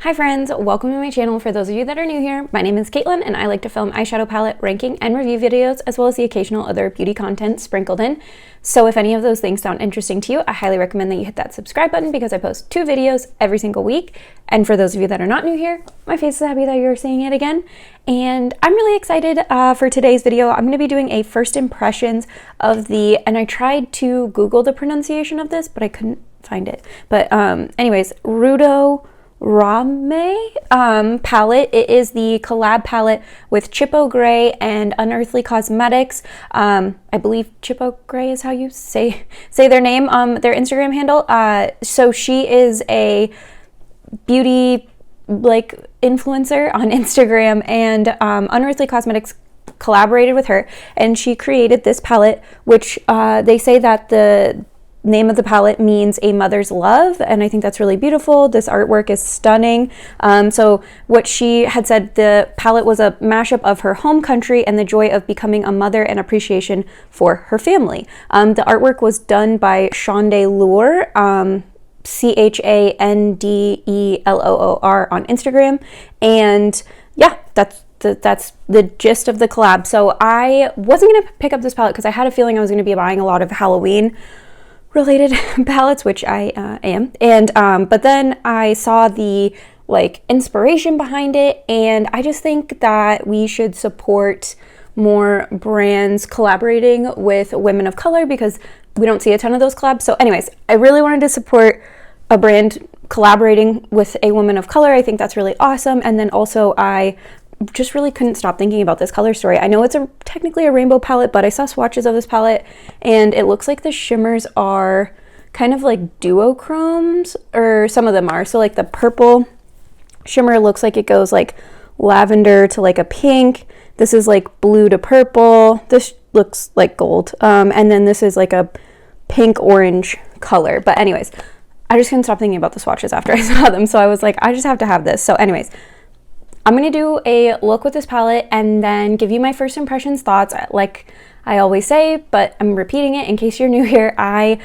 Hi friends, welcome to my channel. For those of you that are new here, my name is Caitlin and I like to film eyeshadow palette ranking and review videos as well as the occasional other beauty content sprinkled in. So if any of those things sound interesting to you, I highly recommend that you hit that subscribe button because I post 2 videos every single week. And for those of you that are not new here, my face is happy that you're seeing it again. And I'm really excited for today's video. I'm going to be doing a first impressions of and I tried to Google the pronunciation of this, but I couldn't find it. But anyways, Rudo Rwaamai palette. It is the collab palette with Chipo Gray and Unearthly Cosmetics. I believe Chipo Gray is how you say their name, their Instagram handle. So she is a beauty influencer on Instagram, and Unearthly Cosmetics collaborated with her and she created this palette, which they say that the name of the palette means a mother's love, and I think that's really beautiful. This artwork is stunning. So what she had said, the palette was a mashup of her home country and the joy of becoming a mother and appreciation for her family. The artwork was done by Chandeleur, Chandellor on Instagram, and yeah, that's the gist of the collab. So I wasn't going to pick up this palette because I had a feeling I was going to be buying a lot of Halloween related palettes, which I am, and but then I saw the inspiration behind it, and I just think that we should support more brands collaborating with women of color because we don't see a ton of those collabs. So anyways, I really wanted to support a brand collaborating with a woman of color. I think that's really awesome. And then also I just really couldn't stop thinking about this color story. I know it's technically a rainbow palette, but I saw swatches of this palette and it looks like the shimmers are kind of like duochromes, or some of them are. So like the purple shimmer looks like it goes like lavender to like a pink. This is like blue to purple. This looks like gold. And then this is like a pink orange color. But anyways, I just couldn't stop thinking about the swatches after I saw them. So I was like, I just have to have this. So anyways, I'm going to do a look with this palette and then give you my first impressions thoughts, like I always say, but I'm repeating it in case you're new here. I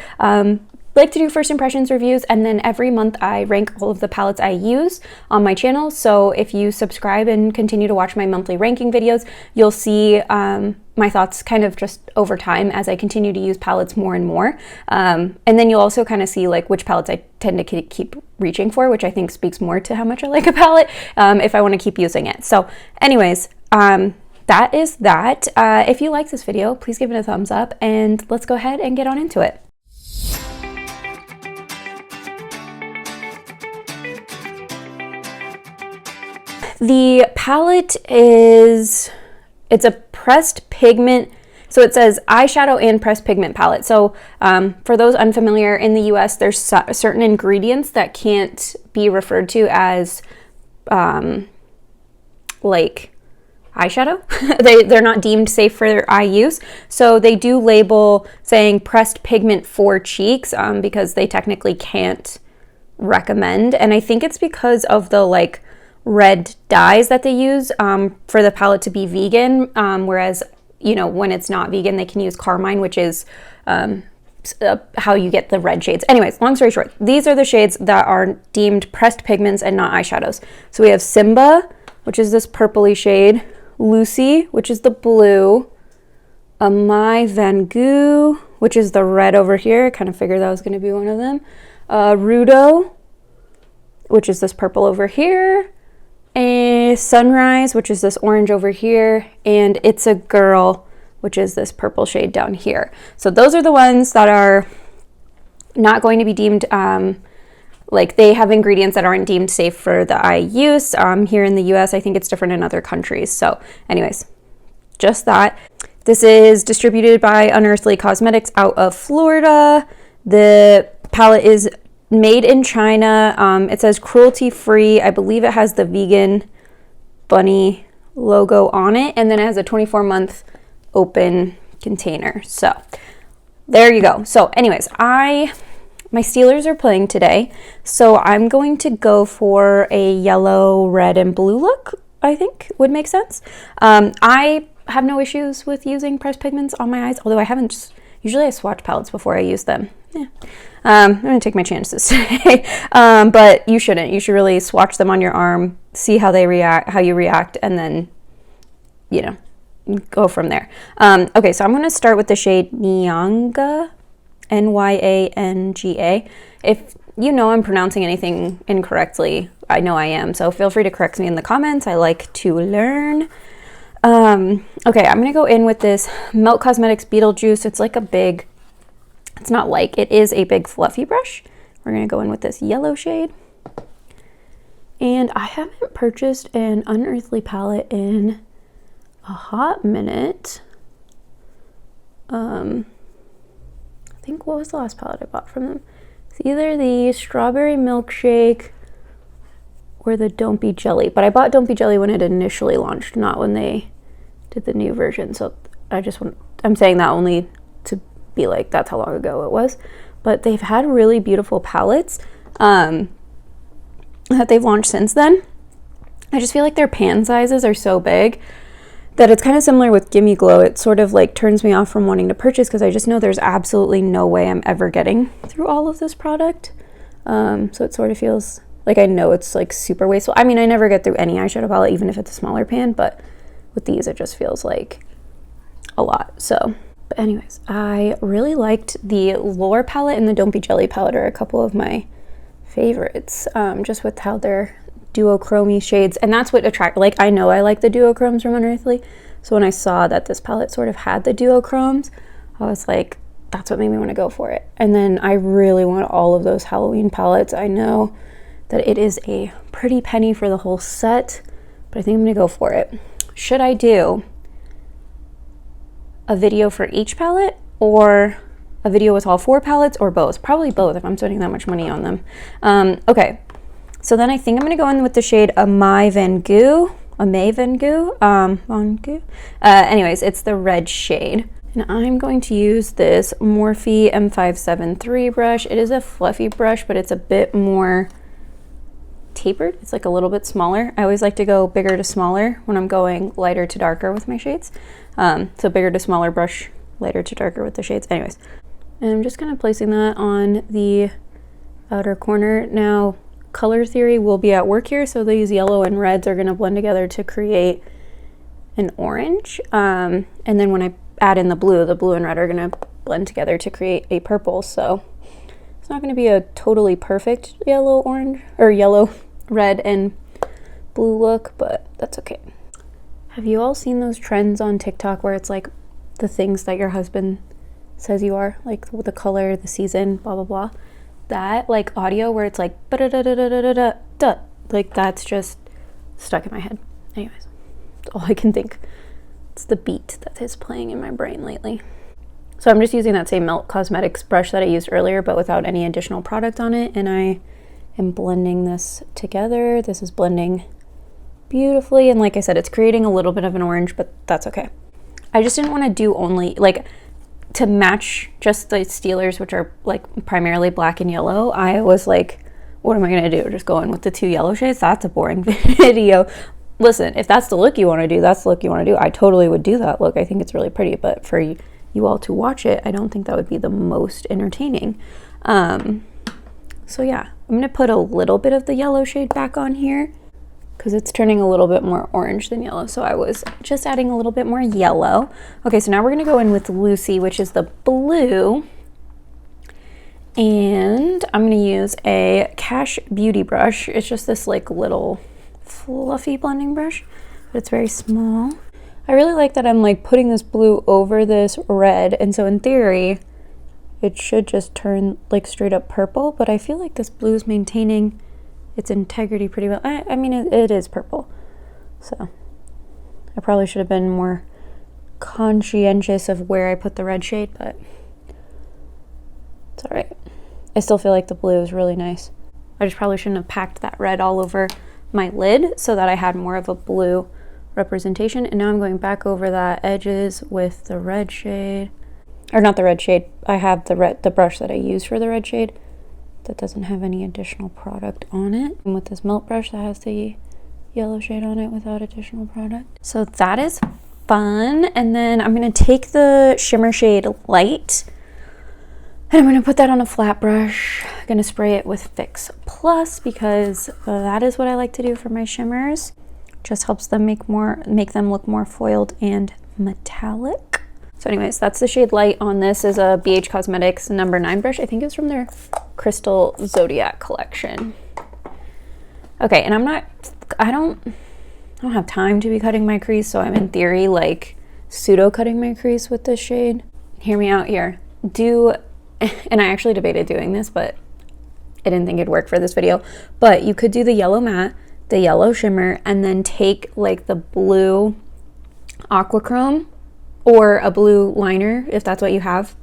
like to do first impressions reviews, and then every month I rank all of the palettes I use on my channel. So if you subscribe and continue to watch my monthly ranking videos, you'll see my thoughts kind of just over time as I continue to use palettes more and more. And then you'll also kind of see which palettes I tend to keep reaching for, which I think speaks more to how much I like a palette if I want to keep using it. So anyways, that is that. If you like this video, please give it a thumbs up and let's go ahead and get on into it. The palette it's a pressed pigment, so it says eyeshadow and pressed pigment palette. So for those unfamiliar, in the US there's certain ingredients that can't be referred to as eyeshadow. They're not deemed safe for eye use, so they do label saying pressed pigment for cheeks because they technically can't recommend, and I think it's because of the red dyes that they use for the palette to be vegan, whereas when it's not vegan they can use carmine, which is how you get the red shades. Anyways, long story short, these are the shades that are deemed pressed pigments and not eyeshadows. So we have Simba, which is this purpley shade, Lucy, which is the blue, Amai Van Gogh, which is the red over here. I kind of figured that was going to be one of them, Rudo, which is this purple over here, a Sunrise, which is this orange over here, and It's a Girl, which is this purple shade down here. So those are the ones that are not going to be deemed, they have ingredients that aren't deemed safe for the eye use. Here in the US, I think it's different in other countries. So anyways, just that. This is distributed by Unearthly Cosmetics out of Florida. The palette is made in China. It says cruelty free. I believe it has the vegan bunny logo on it, and then it has a 24-month open container. So there you go. So anyways, my Steelers are playing today, so I'm going to go for a yellow, red, and blue look. I think would make sense. I have no issues with using pressed pigments on my eyes, although I haven't. Usually I swatch palettes before I use them. I'm gonna take my chances today. But you shouldn't. You should really swatch them on your arm, see how they react, how you react, and then, you know, go from there. Okay, so I'm gonna start with the shade Nyanga, Nyanga. If you know I'm pronouncing anything incorrectly, I know I am, so feel free to correct me in the comments. I like to learn. Okay, I'm gonna go in with this Melt Cosmetics Beetlejuice. It's like a big, it's not like, it is a big fluffy brush. We're gonna go in with this yellow shade. And I haven't purchased an Unearthly palette in a hot minute. I think, what was the last palette I bought from them? It's either the Strawberry Milkshake or the Don't Be Jelly. But I bought Don't Be Jelly when it initially launched, not when they did the new version. So I'm saying that only to be like, that's how long ago it was. But they've had really beautiful palettes that they've launched since then. I just feel like their pan sizes are so big that it's kind of similar with Gimme Glow. It sort of like turns me off from wanting to purchase because I just know there's absolutely no way I'm ever getting through all of this product. So it sort of feels like, I know it's like super wasteful. I mean, I never get through any eyeshadow palette, even if it's a smaller pan, but with these, it just feels like a lot. So, but anyways, I really liked the Lore palette and the Don't Be Jelly palette are a couple of my favorites, just with how they're duochrome shades, and that's what attracted, like, I know I like the duochromes from Unearthly, so when I saw that this palette sort of had the duochromes, I was like, that's what made me want to go for it. And then I really want all of those Halloween palettes. I know that it is a pretty penny for the whole set, but I think I'm gonna go for it. Should I do a video for each palette, or a video with all 4 palettes, or both? Probably both if I'm spending that much money on them. Okay. So then I think I'm going to go in with the shade Amai Van Goo. Anyways, it's the red shade. And I'm going to use this Morphe M573 brush. It is a fluffy brush, but it's a bit more tapered. It's like a little bit smaller. I always like to go bigger to smaller when I'm going lighter to darker with my shades. So bigger to smaller brush, lighter to darker with the shades. Anyways, and I'm just kind of placing that on the outer corner. Now, color theory will be at work here, so these yellow and reds are going to blend together to create an orange, and then when I add in the blue and red are going to blend together to create a purple. So it's not going to be a totally perfect yellow orange, or yellow, red, and blue look, but that's okay. Have you all seen those trends on TikTok where it's like the things that your husband says you are, like the color, the season, blah blah blah? That like audio where it's like da-da-da-da-da-da-da, like that's just stuck in my head. Anyways, that's all I can think. It's the beat that is playing in my brain lately. So I'm just using that same Melt Cosmetics brush that I used earlier, but without any additional product on it, and I am blending this together. This is blending beautifully, and like I said, it's creating a little bit of an orange, but that's okay. I just didn't want to do only like to match just the Steelers, which are like primarily black and yellow. I was like, what am I gonna do? Just go in with the 2 yellow shades? That's a boring video. Listen, if that's the look you want to do, that's the look you want to do. I totally would do that look. I think it's really pretty, but for you all to watch it, I don't think that would be the most entertaining. So yeah, I'm gonna put a little bit of the yellow shade back on here because it's turning a little bit more orange than yellow. So I was just adding a little bit more yellow. Okay, so now we're gonna go in with Lucy, which is the blue. And I'm gonna use a Cash Beauty brush. It's just this like little fluffy blending brush, but it's very small. I really like that I'm like putting this blue over this red, and so in theory, it should just turn like straight up purple, but I feel like this blue is maintaining its integrity pretty well. I mean, it is purple, so I probably should have been more conscientious of where I put the red shade, but it's all right. I still feel like the blue is really nice. I just probably shouldn't have packed that red all over my lid so that I had more of a blue representation. And now I'm going back over that edges with the red shade, or not the red shade. I have the brush that I use for the red shade that doesn't have any additional product on it, and with this melt brush that has the yellow shade on it without additional product. So that is fun. And then I'm gonna take the shimmer shade Light, And I'm going to put that on a flat brush. I'm going to spray it with Fix Plus because that is what I like to do for my shimmers. Just helps them make them look more foiled and metallic. So anyways, that's the shade Light on this. Is a BH Cosmetics number 9 brush. I think it's from their Crystal Zodiac collection. Okay, and I don't have time to be cutting my crease, so I'm in theory like pseudo cutting my crease with this shade. Hear me out here. And I actually debated doing this, but I didn't think it'd work for this video. But you could do the yellow matte, the yellow shimmer, and then take like the blue aquachrome or a blue liner, if that's what you have.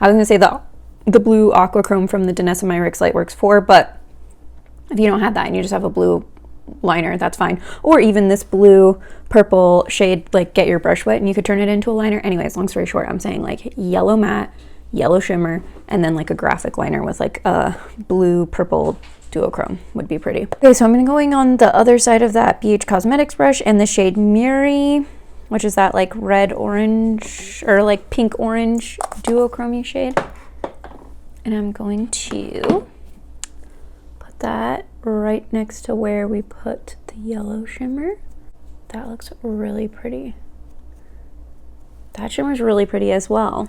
I was gonna say the blue aquachrome from the Danessa Myricks Lightworks 4, but if you don't have that and you just have a blue liner, that's fine. Or even this blue purple shade, like get your brush wet and you could turn it into a liner. Anyways, long story short, I'm saying like yellow matte, yellow shimmer, and then like a graphic liner with like a blue purple duochrome would be pretty. Okay, so I'm gonna going on the other side of that BH Cosmetics brush and the shade Muri, which is that like red orange or like pink orange duochrome shade. And I'm going to put that right next to where we put the yellow shimmer. That looks really pretty. That shimmer's really pretty as well.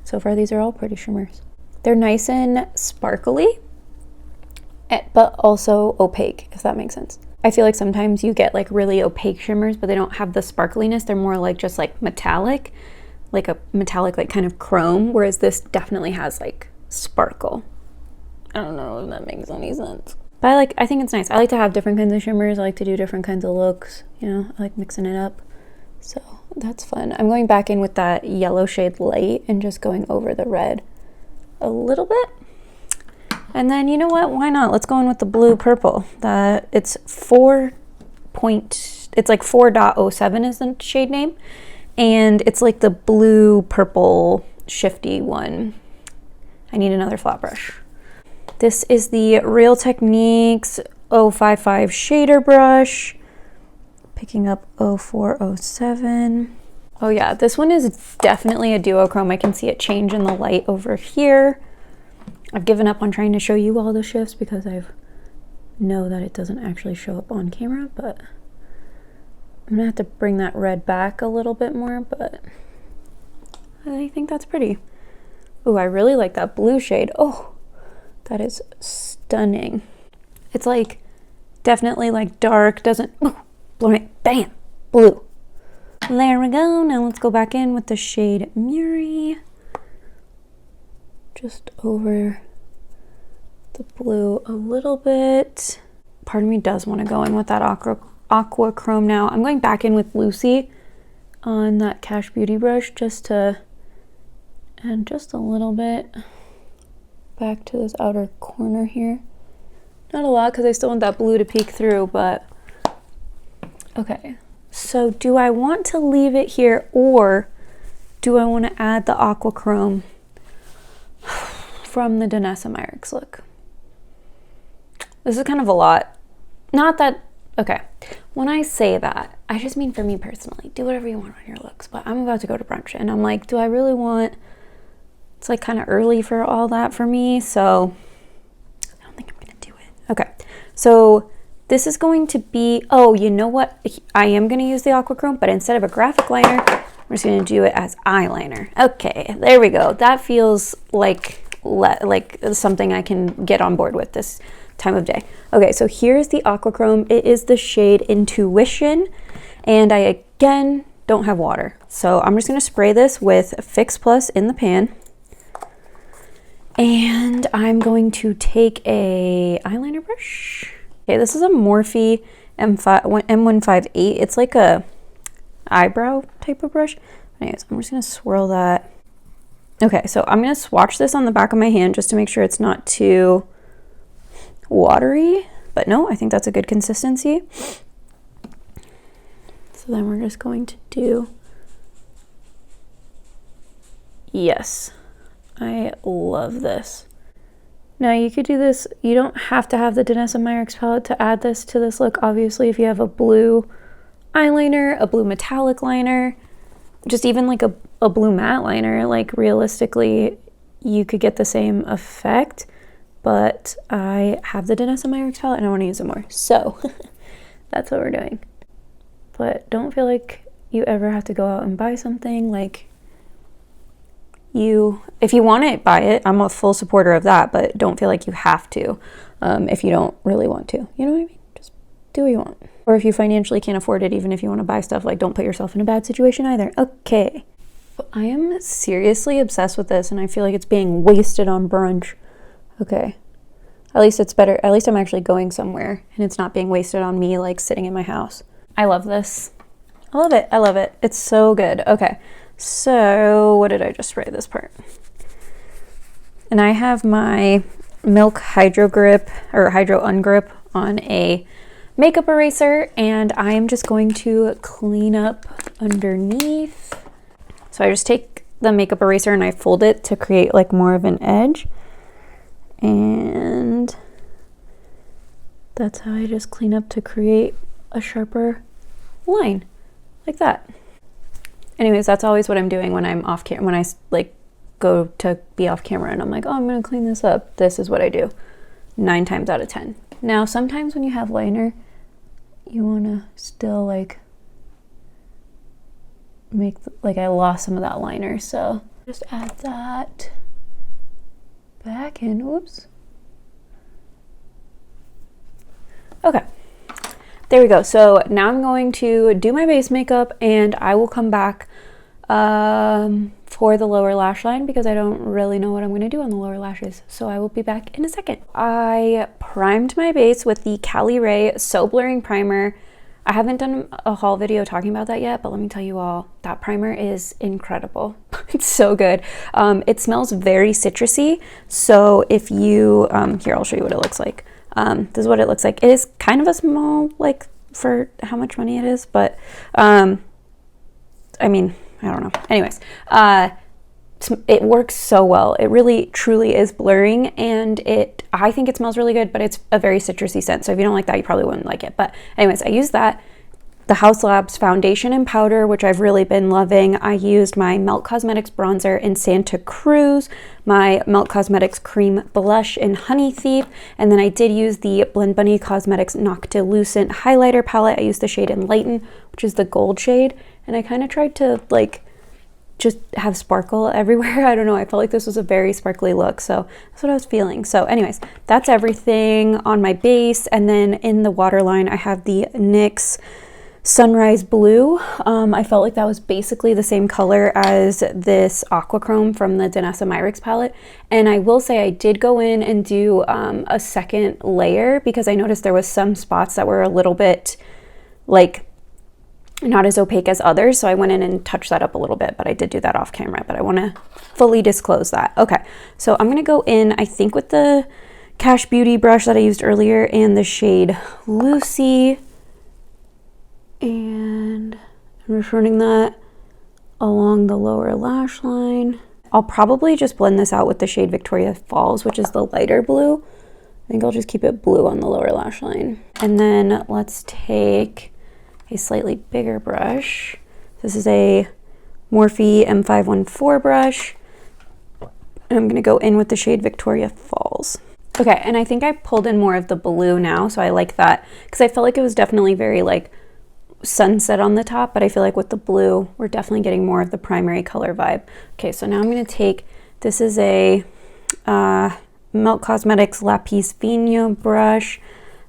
So far these are all pretty shimmers. They're nice and sparkly, but also opaque, if that makes sense. I feel like sometimes you get like really opaque shimmers, but they don't have the sparkliness. They're more like just like metallic, like a metallic like kind of chrome, whereas this definitely has like sparkle. I don't know if that makes any sense. But I think it's nice. I like to have different kinds of shimmers. I like to do different kinds of looks. You know, I like mixing it up. So that's fun. I'm going back in with that yellow shade Light and just going over the red a little bit. And then you know what? Why not? Let's go in with the blue purple. It's 4.07 is the shade name. And it's like the blue purple shifty one. I need another flat brush. This is the Real Techniques 055 shader brush. Picking up 0407. Oh yeah, this one is definitely a duochrome. I can see it change in the light over here. I've given up on trying to show you all the shifts because I know that it doesn't actually show up on camera, but I'm gonna have to bring that red back a little bit more, but I think that's pretty. Oh, I really like that blue shade. Oh, that is stunning. It's like definitely like dark, doesn't, bam, blue. There we go. Now let's go back in with the shade Muri. Just over the blue a little bit. Part of me does want to go in with that aqua chrome now. I'm going back in with Lucy on that Cash Beauty brush just to add just a little bit back to this outer corner here. Not a lot because I still want that blue to peek through, but okay. So do I want to leave it here or do I want to add the aqua chrome from the Danessa Myricks look? This is kind of a lot. Not that, okay. When I say that, I just mean for me personally. Do whatever you want on your looks, but I'm about to go to brunch and I'm like, do I really want, it's like kind of early for all that for me, so I don't think I'm gonna do it. Okay, so this is going to be, oh, you know what? I am gonna use the aqua chrome, but instead of a graphic liner, we're just gonna do it as eyeliner. Okay, there we go. That feels like something I can get on board with this time of day. Okay, so here's the aqua chrome. It is the shade Intuition, and I again don't have water. So I'm just gonna spray this with Fix Plus in the pan. And I'm going to take a eyeliner brush. Okay, this is a Morphe M158. It's like a eyebrow type of brush. Anyways, I'm just gonna swirl that. Okay, so I'm gonna swatch this on the back of my hand just to make sure it's not too watery, but no, I think that's a good consistency. So then we're just going to do, yes, I love this. Now you could do this, you don't have to have the Danessa Myricks palette to add this to this look. Obviously, if you have a blue eyeliner, a blue metallic liner, just even like a blue matte liner, like realistically, you could get the same effect, but I have the Danessa Myricks palette and I want to use it more. So that's what we're doing. But don't feel like you ever have to go out and buy something. Like, if you want it, buy it. I'm a full supporter of that, but don't feel like you have to if you don't really want to. You know what I mean? Just do what you want. Or if you financially can't afford it, even if you want to buy stuff, like, don't put yourself in a bad situation either. Okay. I am seriously obsessed with this, and I feel like it's being wasted on brunch. Okay. At least it's better. At least I'm actually going somewhere, and it's not being wasted on me, like, sitting in my house. I love this. I love it. I love it. It's so good. Okay. So what did I just spray this part? And I have my Milk Hydro Grip or Hydro Ungrip on a makeup eraser, and I am just going to clean up underneath. So I just take the makeup eraser and I fold it to create like more of an edge. And that's how I just clean up to create a sharper line like that. Anyways, that's always what I'm doing when I'm off camera, when I like go to be off camera and I'm like, oh, I'm gonna clean this up. This is what I do 9 times out of 10. Now, sometimes when you have liner, you wanna still like make, like I lost some of that liner. So just add that back in, oops. Okay. There we go. So now I'm going to do my base makeup and I will come back for the lower lash line because I don't really know what I'm going to do on the lower lashes. So I will be back in a second. I primed my base with the Cali Ray So Blurring Primer. I haven't done a haul video talking about that yet, but let me tell you all, that primer is incredible. It's so good. It smells very citrusy. So if you, here, I'll show you what it looks like. This is what it looks like. It is kind of a small, like, for how much money it is, but I mean, I don't know. Anyways, it works so well. It really truly is blurring, and I think it smells really good, but it's a very citrusy scent. So if you don't like that, you probably wouldn't like it. But anyways, I use that. The Haus Labs foundation and powder, which I've really been loving. I used my Melt Cosmetics bronzer in Santa Cruz, my Melt Cosmetics cream blush in Honey Thief, and then I did use the Blend Bunny Cosmetics Noctilucent highlighter palette. I used the shade Enlighten, which is the gold shade, and I kind of tried to like just have sparkle everywhere. I don't know, I felt like this was a very sparkly look, so that's what I was feeling. So anyways, that's everything on my base, and then in the waterline I have the NYX Sunrise Blue. I felt like that was basically the same color as this Aquachrome from the Danessa Myricks palette. And I will say I did go in and do a second layer because I noticed there was some spots that were a little bit like not as opaque as others. So I went in and touched that up a little bit, but I did do that off camera, but I want to fully disclose that. Okay, so I'm going to go in, I think with the Cash Beauty brush that I used earlier and the shade Lucy. And I'm just running that along the lower lash line. I'll probably just blend this out with the shade Victoria Falls, which is the lighter blue. I think I'll just keep it blue on the lower lash line. And then let's take a slightly bigger brush. This is a Morphe M514 brush. And I'm gonna go in with the shade Victoria Falls. Okay, and I think I pulled in more of the blue now, so I like that because I felt like it was definitely very like sunset on the top, but I feel like with the blue we're definitely getting more of the primary color vibe. Okay, so now I'm going to take, this is a Melt Cosmetics Lapis Fino brush.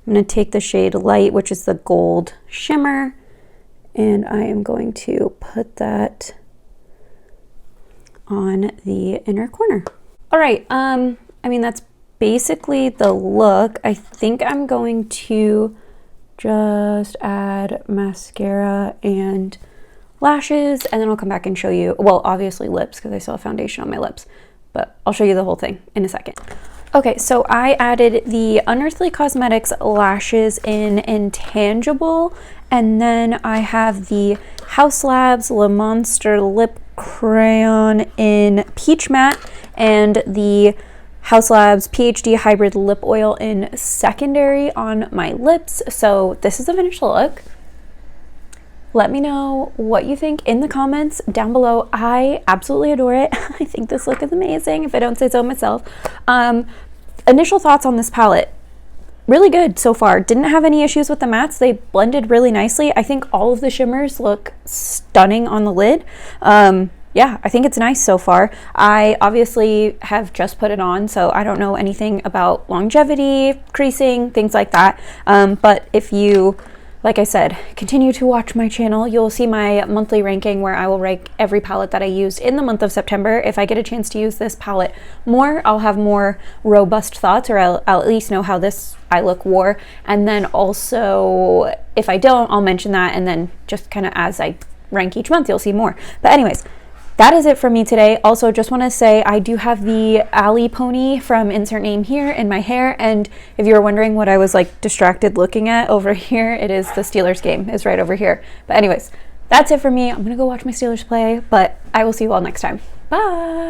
I'm going to take the shade Light, which is the gold shimmer, and I am going to put that on the inner corner. All right, I mean that's basically the look. I think I'm going to just add mascara and lashes, and then I'll come back and show you, well, obviously lips because I still have foundation on my lips, but I'll show you the whole thing in a second. Okay, so I added the Unearthly Cosmetics lashes in Intangible, and then I have the Haus Labs Le Monster Lip Crayon in Peach Matte, and the Haus Labs PhD Hybrid Lip Oil in Secondary on my lips. So this is the finished look. Let me know what you think in the comments down below. I absolutely adore it. I think this look is amazing, if I don't say so myself. Initial thoughts on this palette. Really good so far. Didn't have any issues with the mattes. They blended really nicely. I think all of the shimmers look stunning on the lid. Yeah, I think it's nice so far. I obviously have just put it on, so I don't know anything about longevity, creasing, things like that. But if you, like I said, continue to watch my channel, you'll see my monthly ranking where I will rank every palette that I used in the month of September. If I get a chance to use this palette more, I'll have more robust thoughts, or I'll at least know how this eye look wore. And then also, if I don't, I'll mention that, and then just kind of as I rank each month, you'll see more. But anyways, that is it for me today. Also, just want to say I do have the Ally pony from insert name here in my hair, and if you were wondering what I was like distracted looking at over here, it is the Steelers game is right over here. But anyways, that's it for me. I'm gonna go watch my Steelers play, but I will see you all next time. Bye.